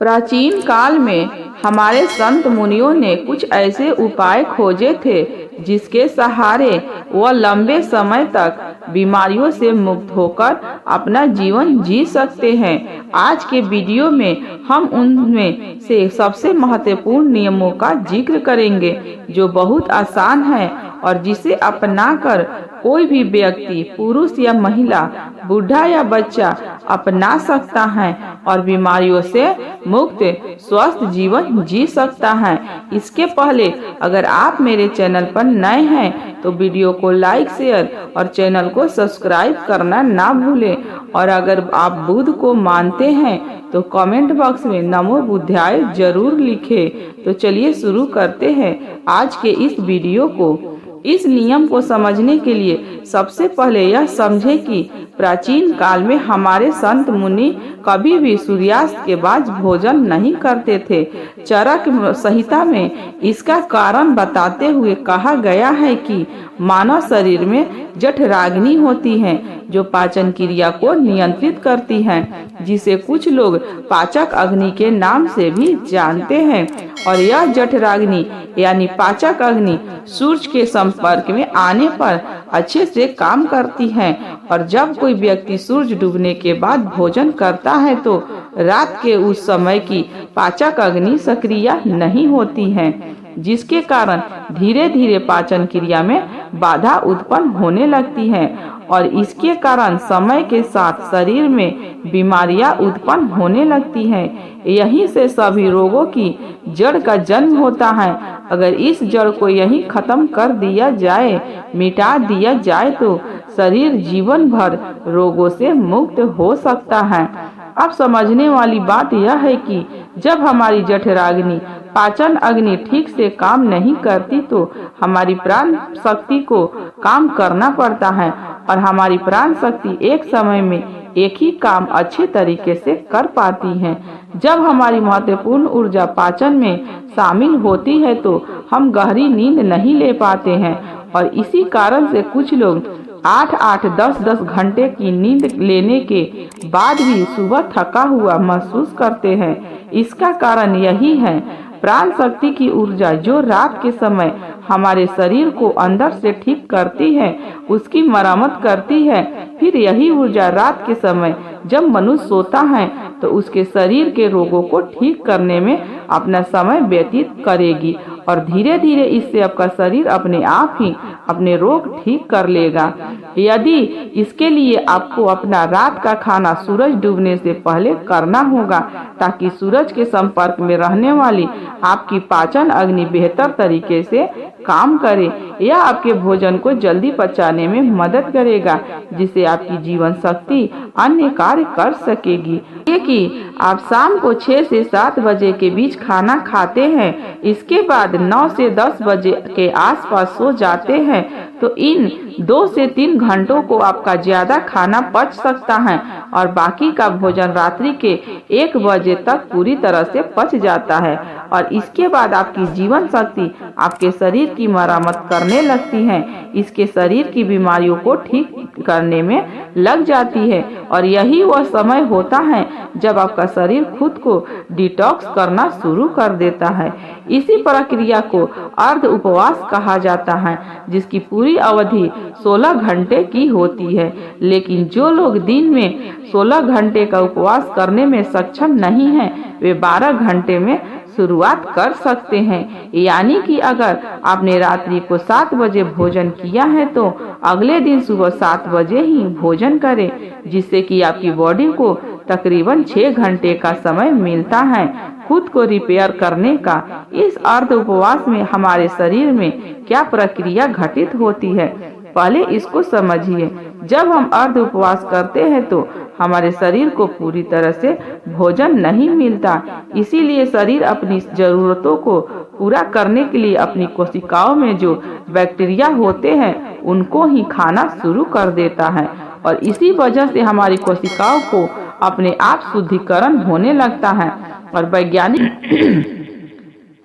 प्राचीन काल में हमारे संत मुनियों ने कुछ ऐसे उपाय खोजे थे जिसके सहारे वह लंबे समय तक बीमारियों से मुक्त होकर अपना जीवन जी सकते हैं। आज के वीडियो में हम उनमें से सबसे महत्वपूर्ण नियमों का जिक्र करेंगे जो बहुत आसान है और जिसे अपनाकर कोई भी व्यक्ति, पुरुष या महिला, बूढ़ा या बच्चा अपना सकता है और बीमारियों से मुक्त स्वस्थ जीवन जी सकता है। इसके पहले अगर आप मेरे चैनल पर नए हैं तो वीडियो को लाइक, शेयर और चैनल को सब्सक्राइब करना ना भूलें। और अगर आप बुद्ध को मानते हैं तो कमेंट बॉक्स में नमो बुद्धाय जरूर लिखें। तो चलिए शुरू करते हैं आज के इस वीडियो को। इस नियम को समझने के लिए सबसे पहले यह समझें कि प्राचीन काल में हमारे संत मुनि कभी भी सूर्यास्त के बाद भोजन नहीं करते थे। चरक संहिता में इसका कारण बताते हुए कहा गया है कि मानव शरीर में जठराग्नि होती है जो पाचन क्रिया को नियंत्रित करती है, जिसे कुछ लोग पाचक अग्नि के नाम से भी जानते हैं। और यह जठराग्नि यानी पाचक अग्नि सूर्य के संपर्क में आने पर अच्छे से काम करती है। और जब कोई व्यक्ति सूर्य डूबने के बाद भोजन करता है तो रात के उस समय की पाचक अग्नि सक्रिय नहीं होती है, जिसके कारण धीरे धीरे पाचन क्रिया में बाधा उत्पन्न होने लगती है और इसके कारण समय के साथ शरीर में बीमारियां उत्पन्न होने लगती हैं। यहीं से सभी रोगों की जड़ का जन्म होता है। अगर इस जड़ को यहीं खत्म कर दिया जाए, मिटा दिया जाए तो शरीर जीवन भर रोगों से मुक्त हो सकता है। अब समझने वाली बात यह है कि जब हमारी जठराग्नि पाचन अग्नि ठीक से काम नहीं करती तो हमारी प्राण शक्ति को काम करना पड़ता है और हमारी प्राण शक्ति एक समय में एक ही काम अच्छे तरीके से कर पाती है। जब हमारी महत्वपूर्ण ऊर्जा पाचन में शामिल होती है तो हम गहरी नींद नहीं ले पाते हैं और इसी कारण से कुछ लोग 8-8, 10-10 घंटे की नींद लेने के बाद भी सुबह थका हुआ महसूस करते हैं। इसका कारण यही है, प्राण शक्ति की ऊर्जा जो रात के समय हमारे शरीर को अंदर से ठीक करती है, उसकी मरम्मत करती है। फिर यही ऊर्जा रात के समय जब मनुष्य सोता है तो उसके शरीर के रोगों को ठीक करने में अपना समय व्यतीत करेगी और धीरे धीरे इससे आपका शरीर अपने आप ही अपने रोग ठीक कर लेगा। यदि इसके लिए आपको अपना रात का खाना सूरज डूबने से पहले करना होगा ताकि सूरज के संपर्क में रहने वाली आपकी पाचन अग्नि बेहतर तरीके से काम करे। यह आपके भोजन को जल्दी पचाने में मदद करेगा, जिससे आपकी जीवन शक्ति अन्य कार्य कर सकेगी। कि आप शाम को 6 से 7 बजे के बीच खाना खाते हैं, इसके बाद 9 से 10 बजे के आसपास सो जाते हैं तो इन 2 से 3 घंटों को आपका ज्यादा खाना पच सकता है और बाकी का भोजन रात्रि के 1 बजे तक पूरी तरह से पच जाता है और इसके बाद आपकी जीवन शक्ति आपके शरीर की मरम्मत करने लगती है, इसके शरीर की बीमारियों को ठीक करने में लग जाती है। और यही वह समय होता है जब आपका शरीर खुद को डिटॉक्स करना शुरू कर देता है। इसी प्रक्रिया को अर्ध उपवास कहा जाता है, जिसकी पूरी अवधि 16 घंटे की होती है। लेकिन जो लोग दिन में 16 घंटे का उपवास करने में सक्षम नहीं हैं, वे 12 घंटे में शुरुआत कर सकते हैं। यानी कि अगर आपने रात्रि को 7 बजे भोजन किया है तो अगले दिन सुबह 7 बजे ही भोजन करें, जिससे कि आपकी बॉडी को तकरीबन 6 घंटे का समय मिलता है खुद को रिपेयर करने का। इस अर्ध उपवास में हमारे शरीर में क्या प्रक्रिया घटित होती है, पहले इसको समझिए। जब हम अर्ध उपवास करते हैं तो हमारे शरीर को पूरी तरह से भोजन नहीं मिलता, इसीलिए शरीर अपनी जरूरतों को पूरा करने के लिए अपनी कोशिकाओं में जो बैक्टीरिया होते हैं उनको ही खाना शुरू कर देता है और इसी वजह से हमारी कोशिकाओं को अपने आप शुद्धिकरण होने लगता है और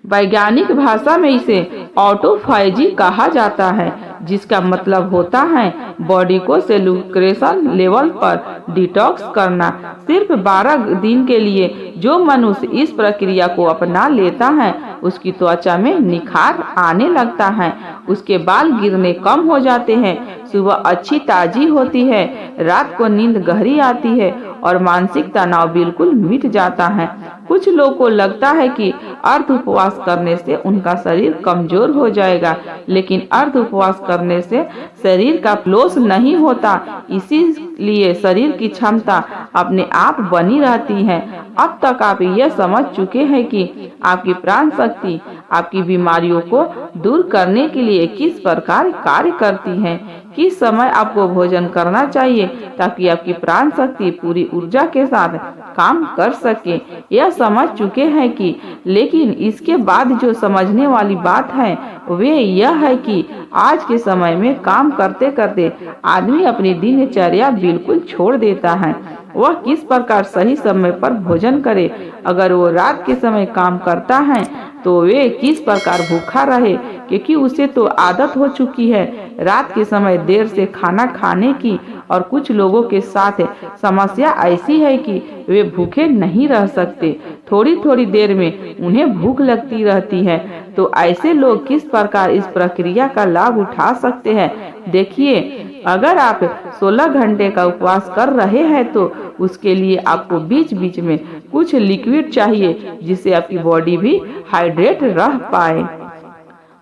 वैज्ञानिक भाषा में इसे ऑटोफैजी कहा जाता है। जिसका मतलब होता है बॉडी को सेलुक्रेशन लेवल पर डिटॉक्स करना। सिर्फ 12 दिन के लिए जो मनुष्य इस प्रक्रिया को अपना लेता है उसकी त्वचा में निखार आने लगता है, उसके बाल गिरने कम हो जाते हैं, सुबह अच्छी ताजी होती है, रात को नींद गहरी आती है और मानसिक तनाव बिल्कुल मिट जाता है। कुछ लोग को लगता है कि अर्ध उपवास करने से उनका शरीर कमजोर हो जाएगा, लेकिन अर्ध उपवास करने से शरीर का लॉस नहीं होता, इसीलिए शरीर की क्षमता अपने आप बनी रहती है। अब तक आप यह समझ चुके हैं कि आपकी प्राण शक्ति आपकी बीमारियों को दूर करने के लिए किस प्रकार कार्य करती है, किस समय आपको भोजन करना चाहिए ताकि आपकी प्राण शक्ति पूरी ऊर्जा के साथ काम कर सके, यह समझ चुके हैं कि लेकिन इसके बाद जो समझने वाली बात है वे यह है कि आज के समय में काम करते करते आदमी अपनी दिनचर्या बिल्कुल छोड़ देता है। वह किस प्रकार सही समय पर भोजन करे। अगर वो रात के समय काम करता है तो वे किस प्रकार भूखा रहे, क्योंकि उसे तो आदत हो चुकी है रात के समय देर से खाना खाने की। और कुछ लोगों के साथ समस्या ऐसी है कि वे भूखे नहीं रह सकते, थोड़ी थोड़ी देर में उन्हें भूख लगती रहती है। तो ऐसे लोग किस प्रकार इस प्रक्रिया का लाभ उठा सकते हैं। देखिए, अगर आप 16 घंटे का उपवास कर रहे हैं तो उसके लिए आपको बीच बीच में कुछ लिक्विड चाहिए जिससे आपकी बॉडी भी हाइड्रेट रह पाए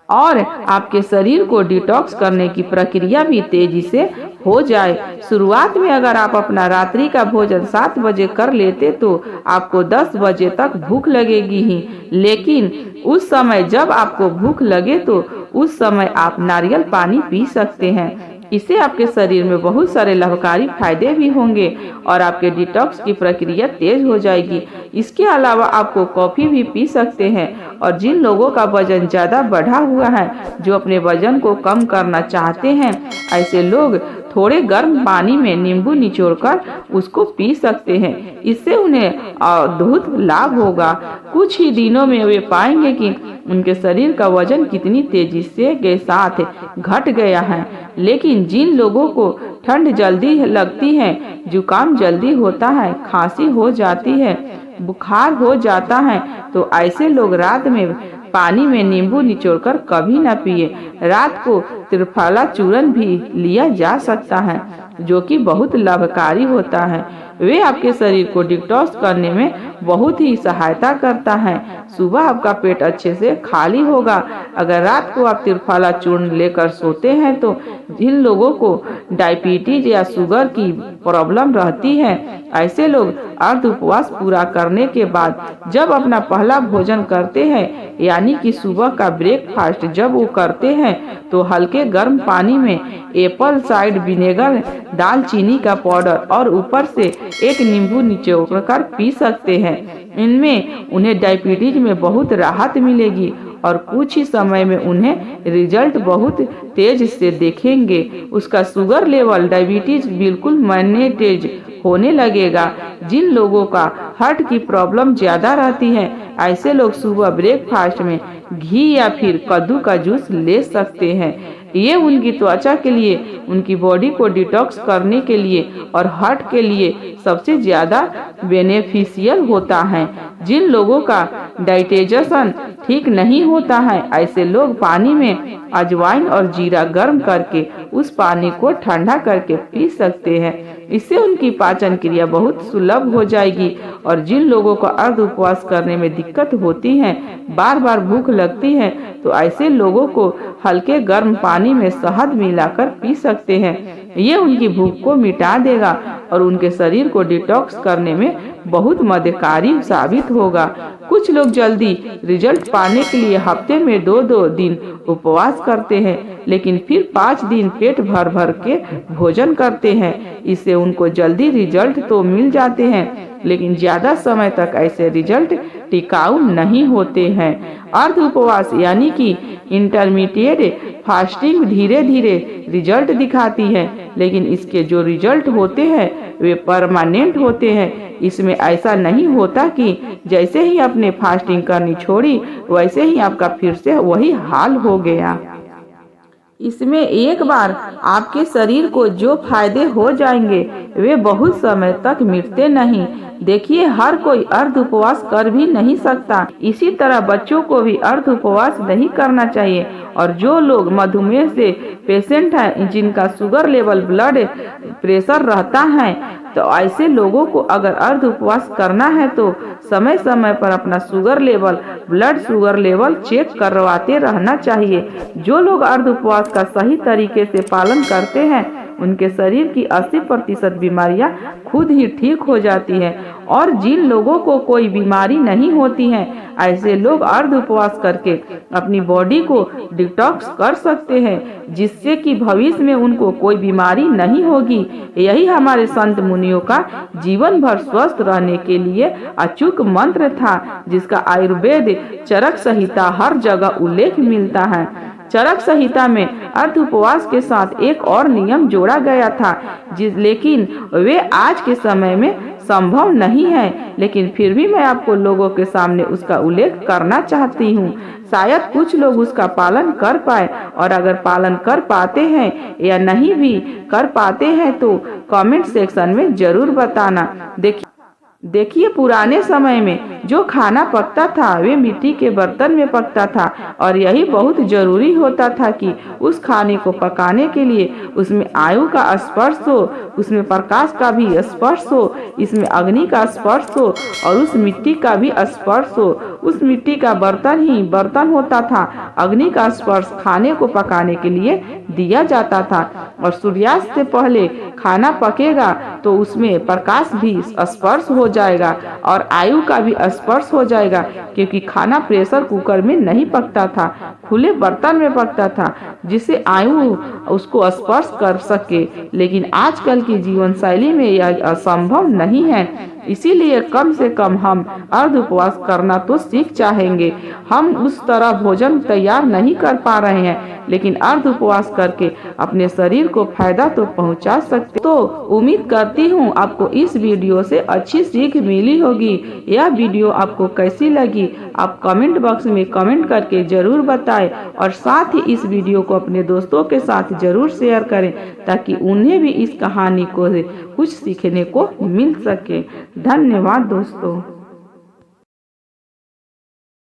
और आपके शरीर को डिटॉक्स करने की प्रक्रिया भी तेजी से हो जाए। शुरुआत में अगर आप अपना रात्रि का भोजन 7 बजे कर लेते तो आपको 10 बजे तक भूख लगेगी ही, लेकिन उस समय जब आपको भूख लगे तो उस समय आप नारियल पानी पी सकते हैं। इससे आपके शरीर में बहुत सारे लाभकारी फायदे भी होंगे और आपके डिटॉक्स की प्रक्रिया तेज हो जाएगी। इसके अलावा आपको कॉफी भी पी सकते हैं। और जिन लोगों का वजन ज्यादा बढ़ा हुआ है, जो अपने वजन को कम करना चाहते हैं, ऐसे लोग थोड़े गर्म पानी में नींबू निचोड़कर उसको पी सकते हैं। इससे उन्हें अद्भुत लाभ होगा। कुछ ही दिनों में वे पाएंगे कि उनके शरीर का वजन कितनी तेजी से के साथ घट गया है। लेकिन जिन लोगों को ठंड जल्दी लगती है, जुकाम जल्दी होता है, खांसी हो जाती है, बुखार हो जाता है, तो ऐसे लोग रात में पानी में नींबू निचोड़कर कभी न पिए। रात को त्रिफला चूर्ण भी लिया जा सकता है जो कि बहुत लाभकारी होता है। वे आपके शरीर को डिटॉक्स करने में बहुत ही सहायता करता है। सुबह आपका पेट अच्छे से खाली होगा। अगर रात को आप त्रिफला चूर्ण लेकर सोते हैं तो जिन लोगों को डायबिटीज या शुगर की प्रॉब्लम रहती है, ऐसे लोग अर्ध उपवास पूरा करने के बाद जब अपना पहला भोजन करते हैं, यानी कि सुबह का ब्रेकफास्ट जब वो करते हैं, तो हल्के गर्म पानी में एप्पल साइड विनेगर, दालचीनी का पाउडर और ऊपर से एक नींबू निचोड़कर पी सकते हैं। इनमें उन्हें डायबिटीज में बहुत राहत मिलेगी और कुछ ही समय में उन्हें रिजल्ट बहुत तेज से देखेंगे। उसका शुगर लेवल, डायबिटीज बिल्कुल मैनेज होने लगेगा। जिन लोगों का हार्ट की प्रॉब्लम ज्यादा रहती है, ऐसे लोग सुबह ब्रेकफास्ट में घी या फिर कद्दू का जूस ले सकते हैं। ये उनकी त्वचा के लिए, उनकी बॉडी को डिटॉक्स करने के लिए और हार्ट के लिए सबसे ज्यादा बेनिफिशियल होता है। जिन लोगों का डाइजेशन ठीक नहीं होता है, ऐसे लोग पानी में अजवाइन और जीरा गर्म करके उस पानी को ठंडा करके पी सकते हैं। इससे उनकी पाचन क्रिया बहुत सुलभ हो जाएगी। और जिन लोगों को अर्ध उपवास करने में दिक्कत होती है, बार बार भूख लगती है, तो ऐसे लोगों को हल्के गर्म पानी में शहद मिलाकर पी सकते हैं। ये उनकी भूख को मिटा देगा और उनके शरीर को डिटॉक्स करने में बहुत मददगारी साबित होगा। कुछ लोग जल्दी रिजल्ट पाने के लिए हफ्ते में 2-2 दिन उपवास करते हैं, लेकिन फिर 5 दिन पेट भर भर के भोजन करते हैं। इससे उनको जल्दी रिजल्ट तो मिल जाते हैं, लेकिन ज्यादा समय तक ऐसे रिजल्ट टिकाऊ नहीं होते हैं। अर्ध उपवास यानी कि इंटरमीडिएट फास्टिंग धीरे धीरे रिजल्ट दिखाती है, लेकिन इसके जो रिजल्ट होते हैं वे परमानेंट होते हैं। इसमें ऐसा नहीं होता कि जैसे ही आपने फास्टिंग करनी छोड़ी वैसे ही आपका फिर से वही हाल हो गया। इसमें एक बार आपके शरीर को जो फायदे हो जाएंगे वे बहुत समय तक मिटते नहीं। देखिए, हर कोई अर्ध उपवास कर भी नहीं सकता। इसी तरह बच्चों को भी अर्ध उपवास नहीं करना चाहिए। और जो लोग मधुमेह से पेशेंट हैं, जिनका शुगर लेवल, ब्लड प्रेशर रहता है, तो ऐसे लोगों को अगर अर्ध उपवास करना है तो समय समय पर अपना sugar level, blood sugar level check करवाते रहना चाहिए। जो लोग अर्ध उपवास का सही तरीके से पालन करते हैं उनके शरीर की 80% बीमारियां खुद ही ठीक हो जाती हैं। और जिन लोगों को कोई बीमारी नहीं होती है, ऐसे लोग अर्ध उपवास करके अपनी बॉडी को डिटॉक्स कर सकते हैं, जिससे कि भविष्य में उनको कोई बीमारी नहीं होगी। यही हमारे संत मुनियों का जीवन भर स्वस्थ रहने के लिए अचूक मंत्र था, जिसका आयुर्वेद चरक संहिता हर जगह उल्लेख मिलता है। चरक संहिता में अर्ध उपवास के साथ एक और नियम जोड़ा गया था, लेकिन वे आज के समय में संभव नहीं है। लेकिन फिर भी मैं आपको लोगों के सामने उसका उल्लेख करना चाहती हूँ। शायद कुछ लोग उसका पालन कर पाए, और अगर पालन कर पाते हैं या नहीं भी कर पाते हैं तो कमेंट सेक्शन में जरूर बताना। देखिए, पुराने समय में जो खाना पकता था वे मिट्टी के बर्तन में पकता था, और यही बहुत जरूरी होता था कि उस खाने को पकाने के लिए उसमें आयु का स्पर्श हो, उसमें प्रकाश का भी स्पर्श हो, इसमें अग्नि का स्पर्श हो और उस मिट्टी का भी स्पर्श हो। उस मिट्टी का बर्तन ही बर्तन होता था। अग्नि का स्पर्श खाने को पकाने के लिए दिया जाता था, और सूर्यास्त से पहले खाना पकेगा तो उसमें प्रकाश भी स्पर्श हो जाएगा और आयु का भी स्पर्श हो जाएगा, क्योंकि खाना प्रेशर कुकर में नहीं पकता था, खुले बर्तन में पकता था, जिससे आयु उसको स्पर्श कर सके। लेकिन आजकल की जीवन शैली में यह असंभव नहीं है। इसीलिए कम से कम हम अर्ध उपवास करना तो सीख चाहेंगे। हम उस तरह भोजन तैयार नहीं कर पा रहे हैं, लेकिन अर्ध उपवास करके अपने शरीर को फायदा तो पहुंचा सकते। तो उम्मीद करती हूँ आपको इस वीडियो से अच्छी सीख मिली होगी। यह वीडियो आपको कैसी लगी आप कमेंट बॉक्स में कमेंट करके जरूर बताएं, और साथ ही इस वीडियो को अपने दोस्तों के साथ जरूर शेयर करें, ताकि उन्हें भी इस कहानी को कुछ सीखने को मिल सके। धन्यवाद दोस्तों।